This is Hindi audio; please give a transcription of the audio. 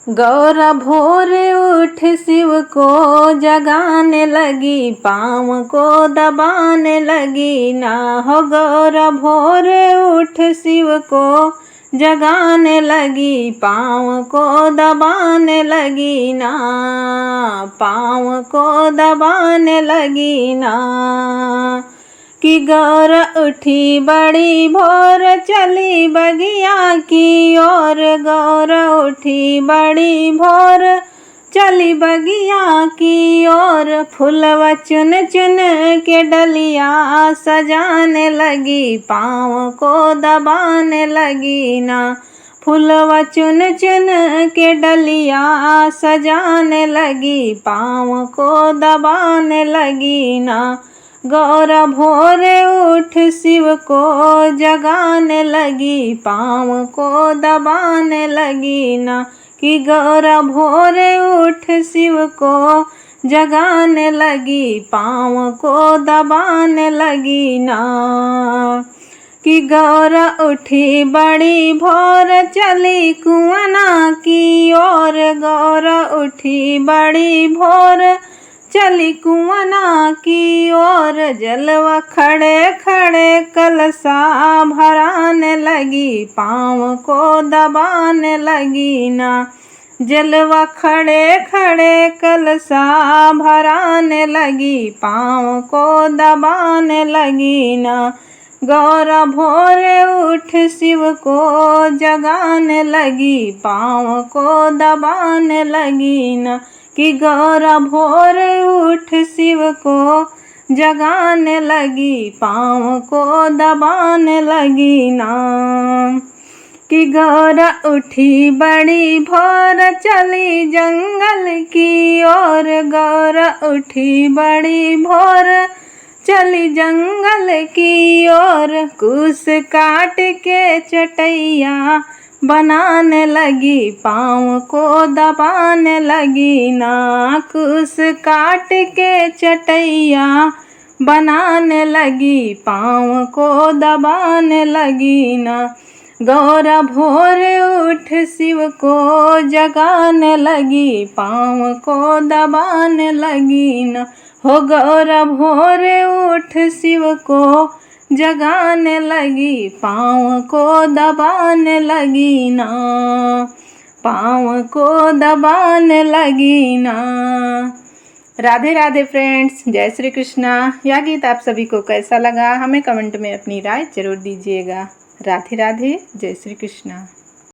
गौर भोर उठ शिव को जगाने लगी, पाँव को दबाने लगी ना हो। गौर भोर उठ शिव को जगाने लगी, पाँव को दबाने लगी ना, पाँव को दबाने लगी ना। कि गौर उठी बड़ी भोर चली बगिया की ओर, गौर उठी बड़ी भोर चली बगिया की ओर। फूलवा चुन चुन के डलिया सजाने लगी, पाँव को दबाने लगी ना। फूलवा चुन चुन के डलिया सजाने लगी, पाँव को दबाने लगी ना। गौर भोर उठ शिव को जगाने लगी, पाँव को दबाने लगी ना। कि गौर भोर उठ शिव को जगाने लगी, पाँव को दबाने लगी ना। कि गौर उठी बड़ी भोर चली कुआना की ओर, गौर उठी बड़ी भोर चली कुआना की ओर। जलवा खड़े खड़े कलसा भराने लगी, पाँव को दबाने लगी ना। जलवा खड़े खड़े कलसा भराने लगी, पाँव को दबाने लगी ना। गौर भोर उठ शिव को जगाने लगी, पाँव को दबाने लगी ना। कि गौर भोर उठ शिव को जगाने लगी, पाँव को दबाने लगी ना। कि गौर उठी बड़ी भोर चली जंगल की ओर, गौर उठी बड़ी भोर चली जंगल की ओर। कुश काट के चटैया बनाने लगी, पाँव को दबाने लगी ना। कुश काट के चटैया बनाने लगी, पाँव को दबाने लगी ना। गौर भोर उठ शिव को जगाने लगी, पाँव को दबाने लगी ना हो। गौर भोर उठ शिव को जगाने लगी, पाँव को दबाने लगी ना, पाँव को दबाने लगी ना। राधे राधे फ्रेंड्स, जय श्री कृष्णा। यह गीत आप सभी को कैसा लगा हमें कमेंट में अपनी राय जरूर दीजिएगा। राधे राधे, जय श्री कृष्णा।